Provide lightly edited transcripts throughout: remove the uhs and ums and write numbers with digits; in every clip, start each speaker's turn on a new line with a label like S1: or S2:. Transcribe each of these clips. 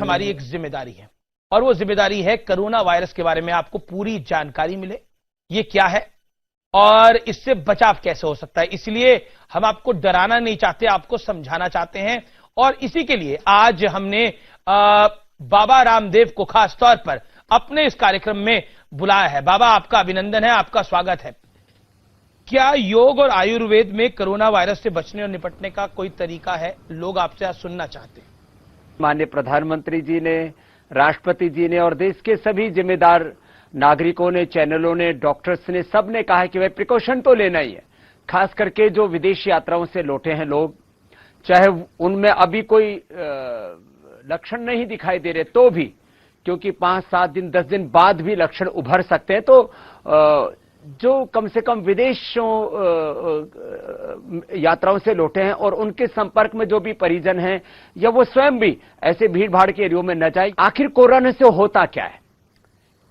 S1: हमारी एक जिम्मेदारी है और वो जिम्मेदारी है कोरोना वायरस के बारे में आपको पूरी जानकारी मिले, ये क्या है और इससे बचाव कैसे हो सकता है। इसलिए हम आपको डराना नहीं चाहते, आपको समझाना चाहते हैं और इसी के लिए आज हमने बाबा रामदेव को खास तौर पर अपने इस कार्यक्रम में बुलाया है। बाबा, आपका अभिनंदन है, आपका स्वागत है। क्या योग और आयुर्वेद में कोरोना वायरस से बचने और निपटने का कोई तरीका है? लोग आपसे आज सुनना चाहते हैं।
S2: माननीय प्रधानमंत्री जी ने, राष्ट्रपति जी ने और देश के सभी जिम्मेदार नागरिकों ने, चैनलों ने, डॉक्टर्स ने, सब ने कहा है कि भाई प्रिकॉशन तो लेना ही है। खास करके जो विदेश यात्राओं से लौटे हैं लोग, चाहे उनमें अभी कोई लक्षण नहीं दिखाई दे रहे तो भी, क्योंकि 5-7 दिन 10 दिन बाद भी लक्षण उभर सकते हैं, तो जो कम से कम विदेशों यात्राओं से लौटे हैं और उनके संपर्क में जो भी परिजन हैं या वो स्वयं भी ऐसे भीड़ भाड़ के एरियो में न जाए। आखिर कोरोना से होता क्या है?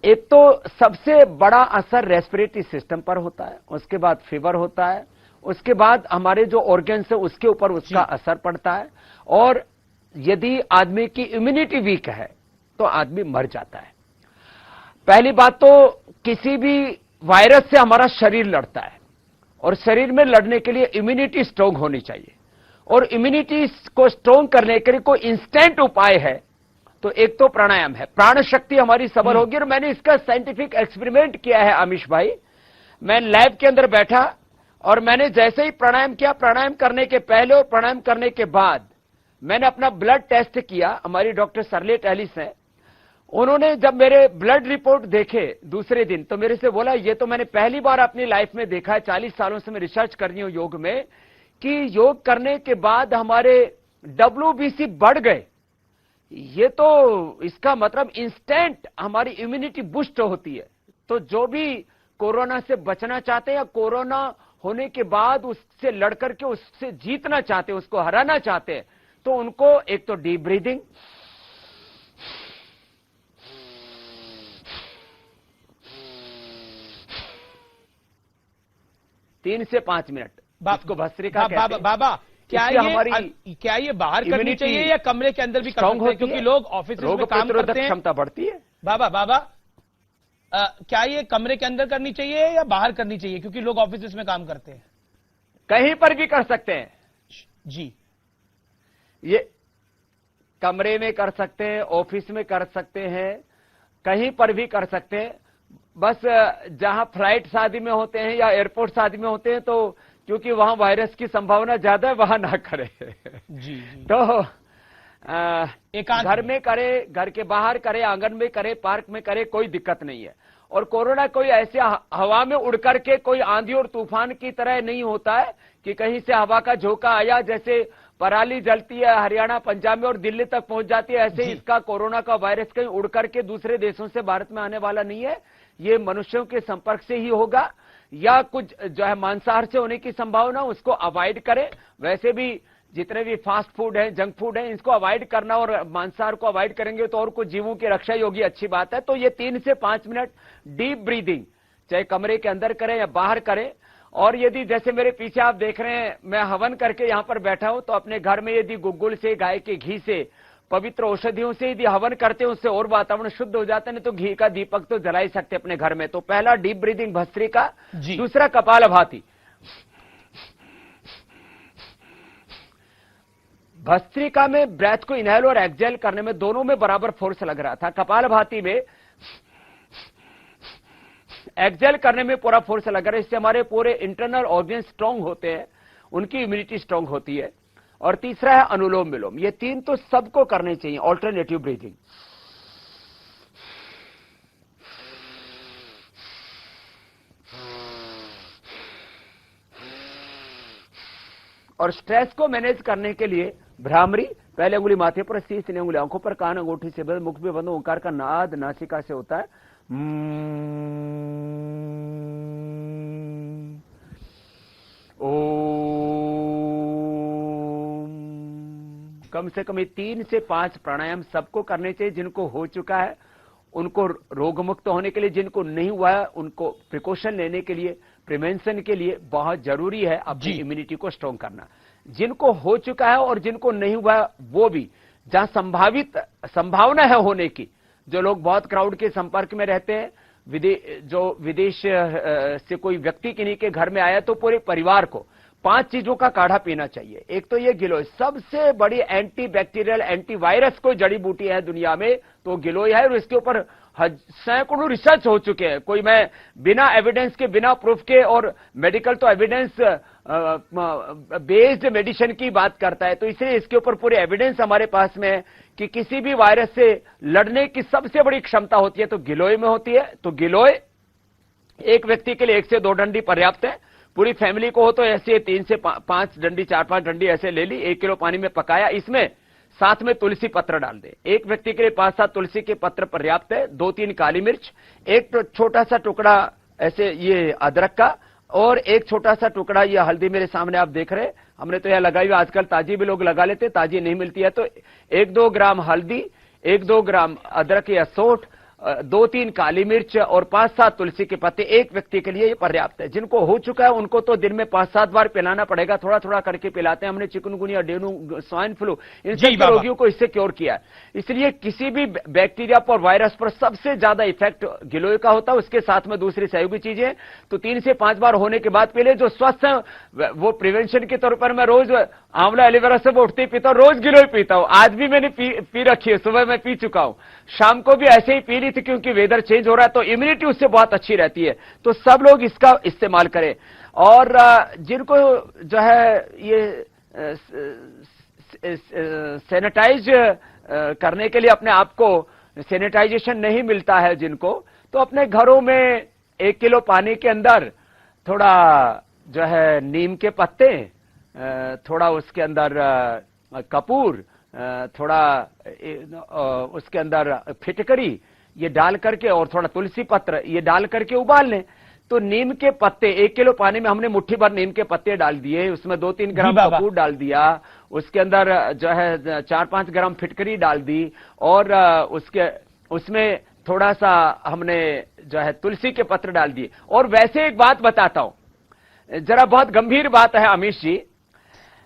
S2: एक तो सबसे बड़ा असर रेस्पिरेटरी सिस्टम पर होता है, उसके बाद फीवर होता है, उसके बाद हमारे जो ऑर्गन्स है उसके ऊपर उसका असर पड़ता है और यदि आदमी की इम्यूनिटी वीक है तो आदमी मर जाता है। पहली बात तो किसी भी वायरस से हमारा शरीर लड़ता है और शरीर में लड़ने के लिए इम्यूनिटी स्ट्रांग होनी चाहिए और इम्यूनिटी को स्ट्रांग करने के लिए कोई इंस्टेंट उपाय है तो एक तो प्राणायाम है। प्राण शक्ति हमारी सबल होगी और मैंने इसका साइंटिफिक एक्सपेरिमेंट किया है आमिश भाई। मैं लैब के अंदर बैठा और मैंने जैसे ही प्राणायाम किया, प्राणायाम करने के पहले और प्राणायाम करने के बाद मैंने अपना ब्लड टेस्ट किया। हमारी डॉक्टर सरलेट एलिस है, उन्होंने जब मेरे ब्लड रिपोर्ट देखे दूसरे दिन तो मेरे से बोला, ये तो मैंने पहली बार अपनी लाइफ में देखा है, 40 सालों से मैं रिसर्च कर रही हूं योग में, कि योग करने के बाद हमारे WBC बढ़ गए। ये तो इसका मतलब इंस्टेंट हमारी इम्यूनिटी बूस्ट होती है। तो जो भी कोरोना से बचना चाहते हैं या कोरोना होने के बाद उससे लड़कर के उससे जीतना चाहते हैं, उसको हराना चाहते हैं, तो उनको एक तो डीप ब्रीदिंग, तीन से 5 मिनट आपको भस्त्रिका कहते हैं।
S1: बाबा, क्या ये बाहर करनी चाहिए या कमरे के अंदर भी कर सकते हैं? क्योंकि लोग ऑफिस में काम करते हैं,
S2: क्षमता बढ़ती है।
S1: बाबा, क्या ये कमरे के अंदर करनी चाहिए या बाहर करनी चाहिए? क्योंकि लोग ऑफिस में काम करते हैं।
S2: कहीं पर भी कर सकते हैं
S1: जी।
S2: ये कमरे में कर सकते हैं, ऑफिस में कर सकते हैं, कहीं पर भी कर सकते हैं। बस जहां फ्लाइट शादी में होते हैं या एयरपोर्ट शादी में होते हैं तो क्योंकि वहां वायरस की संभावना ज्यादा है, वहां ना करें।
S1: जी।
S2: तो घर में करे, घर के बाहर करे, आंगन में करे, पार्क में करे, कोई दिक्कत नहीं है। और कोरोना कोई ऐसे हवा में उड़ करके कोई आंधी और तूफान की तरह नहीं होता है कि कहीं से हवा का झोंका आया, जैसे पराली जलती है हरियाणा पंजाब में और दिल्ली तक पहुंच जाती है, ऐसे इसका कोरोना का वायरस कहीं उड़ करके दूसरे देशों से भारत में आने वाला नहीं है। ये मनुष्यों के संपर्क से ही होगा या कुछ जो है मांसाहार से होने की संभावना, उसको अवॉइड करें। वैसे भी जितने भी फास्ट फूड है, जंक फूड है, इसको अवॉइड करना और मांसाहार को अवॉइड करेंगे तो और कुछ जीवों की रक्षा होगी, अच्छी बात है। तो ये 3 से 5 मिनट डीप ब्रीदिंग चाहे कमरे के अंदर करें या बाहर करें। और यदि जैसे मेरे पीछे आप देख रहे हैं मैं हवन करके यहां पर बैठा हूं, तो अपने घर में यदि गुग्गुल से, गाय के घी से, पवित्र औषधियों से यदि हवन करते हैं उससे और वातावरण शुद्ध हो जाता है। नहीं तो घी का दीपक तो जला ही सकते अपने घर में। तो पहला डीप ब्रीदिंग भस्त्रिका, दूसरा कपालभाति। भस्त्रिका में ब्रेथ को इनहेल और एक्सहेल करने में दोनों में बराबर फोर्स लग रहा था। कपालभाति में एक्सहेल करने में पूरा फोर्स लग रहा है। इससे हमारे पूरे इंटरनल ऑर्गन स्ट्रांग होते हैं, उनकी इम्यूनिटी स्ट्रांग होती है। और तीसरा है अनुलोम विलोम। ये 3 तो सबको करने चाहिए, ऑल्टरनेटिव ब्रीथिंग। और स्ट्रेस को मैनेज करने के लिए भ्रामरी, पहले अंगुली माथे पर, 3 अंगुली आंखों पर, कान अंगूठी से बंद, मुख में बंद, ओंकार का नाद नासिका से होता है। कम से कम 3 से 5 प्राणायाम सबको करने चाहिए। जिनको हो चुका है उनको रोग मुक्त होने के लिए, जिनको नहीं हुआ है उनको प्रिकॉशन लेने के लिए, प्रिवेंशन के लिए बहुत जरूरी है अपनी इम्यूनिटी को स्ट्रांग करना। जिनको हो चुका है और जिनको नहीं हुआ है वो भी जहां संभावना है होने की, जो लोग बहुत क्राउड के संपर्क में रहते हैं, विदेश से कोई व्यक्ति किन्हीं के घर में आया तो पूरे परिवार को 5 चीजों का काढ़ा पीना चाहिए। एक तो ये गिलोय, सबसे बड़ी एंटी बैक्टीरियल एंटी वायरस कोई जड़ी बूटी है दुनिया में तो गिलोय है, और इसके ऊपर सैकड़ों रिसर्च हो चुके हैं। कोई मैं बिना एविडेंस के, बिना प्रूफ के, और मेडिकल तो एविडेंस बेस्ड मेडिसिन की बात करता है, तो इसलिए इसके ऊपर पूरे एविडेंस हमारे पास में है कि किसी भी वायरस से लड़ने की सबसे बड़ी क्षमता होती है तो गिलोय में होती है। तो गिलोय एक व्यक्ति के लिए 1 से 2 डंडी पर्याप्त है। पूरी फैमिली को हो तो ऐसे 3 से 5 डंडी, 4-5 डंडी ऐसे ले ली, 1 किलो पानी में पकाया, इसमें साथ में तुलसी पत्र डाल दे। एक व्यक्ति के लिए 5-7 तुलसी के पत्र पर्याप्त है, 2-3 काली मिर्च, एक छोटा सा टुकड़ा ऐसे ये अदरक का, और एक छोटा सा टुकड़ा ये हल्दी मेरे सामने आप देख रहे हैं, हमने तो यह लगाई हुई, आजकल ताजी भी लोग लगा लेते, ताजी नहीं मिलती है तो 1-2 ग्राम हल्दी, 1-2 ग्राम अदरक या सोंठ, 2-3 काली मिर्च और 5-7 तुलसी के पत्ते एक व्यक्ति के लिए ये पर्याप्त है। जिनको हो चुका है उनको तो दिन में 5-7 बार पिलाना पड़ेगा, थोड़ा थोड़ा करके पिलाते हैं। हमने चिकनगुनिया, डेंगू, स्वाइन फ्लू, इन सब रोगियों को इससे क्योर किया है। इसलिए किसी भी बैक्टीरिया पर, वायरस पर सबसे ज्यादा इफेक्ट गिलोय का होता है। उसके साथ में दूसरी सहयोगी चीजें, तो 3 से 5 बार होने के बाद पहले जो स्वस्थ है वो प्रिवेंशन के तौर पर मैं रोज आंवला एलोवेरा से उठते ही पीता हूं, रोज गिलोय पीता हूं। आज भी मैंने पी रखी है, सुबह मैं पी चुका हूं, शाम को भी ऐसे ही पी ली थी, क्योंकि वेदर चेंज हो रहा है तो इम्यूनिटी उससे बहुत अच्छी रहती है। तो सब लोग इसका इस्तेमाल करें। और जिनको जो है ये सैनिटाइज करने के लिए अपने आप को सैनिटाइजेशन नहीं मिलता है जिनको, तो अपने घरों में 1 किलो पानी के अंदर थोड़ा जो है नीम के पत्ते, थोड़ा उसके अंदर कपूर, थोड़ा उसके अंदर फिटकरी ये डाल करके, और थोड़ा तुलसी पत्र ये डाल करके उबाल लें। तो नीम के पत्ते 1 किलो पानी में हमने मुट्ठी भर नीम के पत्ते डाल दिए, उसमें 2-3 ग्राम कपूर डाल दिया, उसके अंदर जो है 4-5 ग्राम फिटकरी डाल दी, और उसमें थोड़ा सा हमने जो है तुलसी के पत्र डाल दिए। और वैसे एक बात बताता हूं, जरा बहुत गंभीर बात है अमीश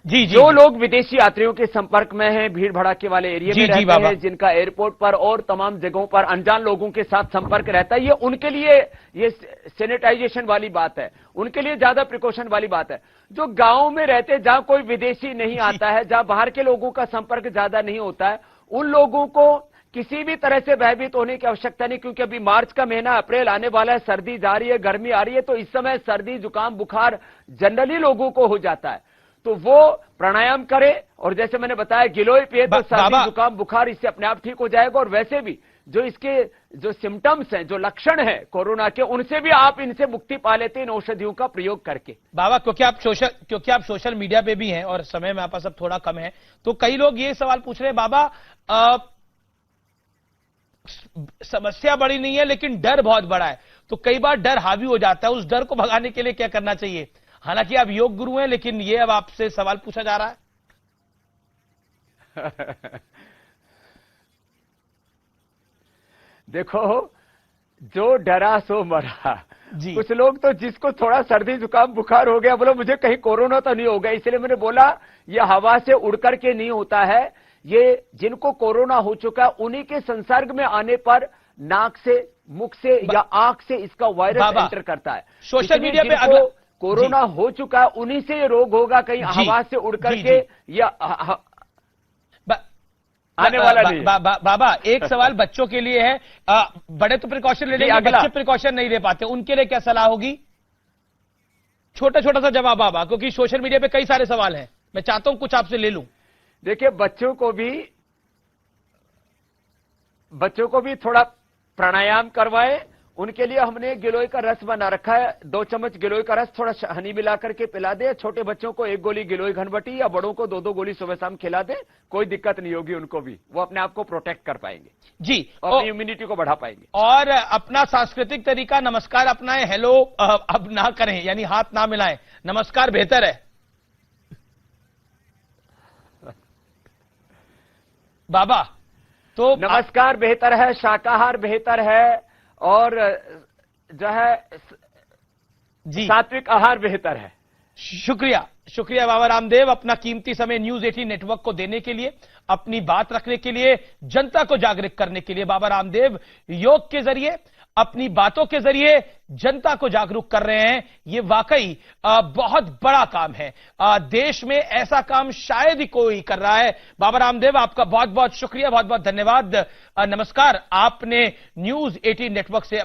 S2: जी, जो लोग विदेशी यात्रियों के संपर्क में हैं, भीड़ भड़ाके वाले एरिया में रहते हैं, जिनका एयरपोर्ट पर और तमाम जगहों पर अनजान लोगों के साथ संपर्क रहता है, ये उनके लिए ये सैनिटाइजेशन वाली बात है, उनके लिए ज्यादा प्रिकॉशन वाली बात है। जो गांव में रहते हैं, जहां कोई विदेशी नहीं आता है, जहां बाहर के लोगों का संपर्क ज्यादा नहीं होता है, उन लोगों को किसी भी तरह से भयभीत होने की आवश्यकता नहीं, क्योंकि अभी मार्च का महीना, अप्रैल आने वाला है, सर्दी जा रही है, गर्मी आ रही है, तो इस समय सर्दी, जुकाम, बुखार जनरली लोगों को हो जाता है। तो वो प्राणायाम करे, और जैसे मैंने बताया गिलोय पिए तो सर्दी, जुकाम, बुखार इससे अपने आप ठीक हो जाएगा। और वैसे भी जो इसके जो सिम्टम्स हैं, जो लक्षण हैं कोरोना के, उनसे भी आप इनसे मुक्ति पा लेते हैं इन औषधियों का प्रयोग करके।
S1: बाबा, क्योंकि आप सोशल मीडिया पे भी हैं और समय में आप पास अब थोड़ा कम है, तो कई लोग ये सवाल पूछ रहे हैं, बाबा समस्या बड़ी नहीं है लेकिन डर बहुत बड़ा है, तो कई बार डर हावी हो जाता है, उस डर को भगाने के लिए क्या करना चाहिए? हालांकि आप योग गुरु हैं, लेकिन ये अब आपसे सवाल पूछा जा रहा है।
S2: देखो, जो डरा सो मरा। कुछ लोग तो जिसको थोड़ा सर्दी जुकाम बुखार हो गया, बोलो मुझे कहीं कोरोना तो नहीं हो गया, इसलिए मैंने बोला ये हवा से उड़ करके नहीं होता है, ये जिनको कोरोना हो चुका है उन्हीं के संसर्ग में आने पर नाक से, मुख से या आंख से इसका वायरस एंटर करता है।
S1: सोशल मीडिया पे अगला
S2: कोरोना हो चुका है उन्हीं से ये रोग होगा, कहीं हवा से उड़ करके या आने वाला नहीं।
S1: बाबा, एक सवाल बच्चों के लिए है, बड़े तो प्रिकॉशन ले लेंगे, बच्चे प्रिकॉशन नहीं ले पाते, उनके लिए क्या सलाह होगी? छोटा छोटा सा जवाब बाबा, क्योंकि सोशल मीडिया पे कई सारे सवाल हैं, मैं चाहता हूं कुछ आपसे ले लूं।
S2: देखिए, बच्चों को भी थोड़ा प्राणायाम करवाएं। उनके लिए हमने गिलोय का रस बना रखा है, 2 चम्मच गिलोय का रस थोड़ा हनी मिला करके पिला दे। छोटे बच्चों को 1 गोली गिलोय घनबटी, या बड़ों को 2-2 गोली सुबह शाम खिला दे, कोई दिक्कत नहीं होगी उनको भी, वो अपने आप को प्रोटेक्ट कर पाएंगे
S1: जी,
S2: और अपनी इम्यूनिटी को बढ़ा पाएंगे।
S1: और अपना सांस्कृतिक तरीका नमस्कार अपनाएं, हेलो अब ना करें, यानी हाथ ना मिलाएं, नमस्कार बेहतर है। बाबा, तो
S2: नमस्कार बेहतर है, शाकाहार बेहतर है, और जो है जी सात्विक आहार बेहतर है।
S1: शुक्रिया, शुक्रिया बाबा रामदेव, अपना कीमती समय न्यूज 18 नेटवर्क को देने के लिए, अपनी बात रखने के लिए, जनता को जागरूक करने के लिए। बाबा रामदेव योग के जरिए, अपनी बातों के जरिए जनता को जागरूक कर रहे हैं। ये वाकई बहुत बड़ा काम है। देश में ऐसा काम शायद ही कोई कर रहा है। बाबा रामदेव, आपका बहुत बहुत शुक्रिया, बहुत बहुत धन्यवाद। नमस्कार। आपने न्यूज 18 नेटवर्क से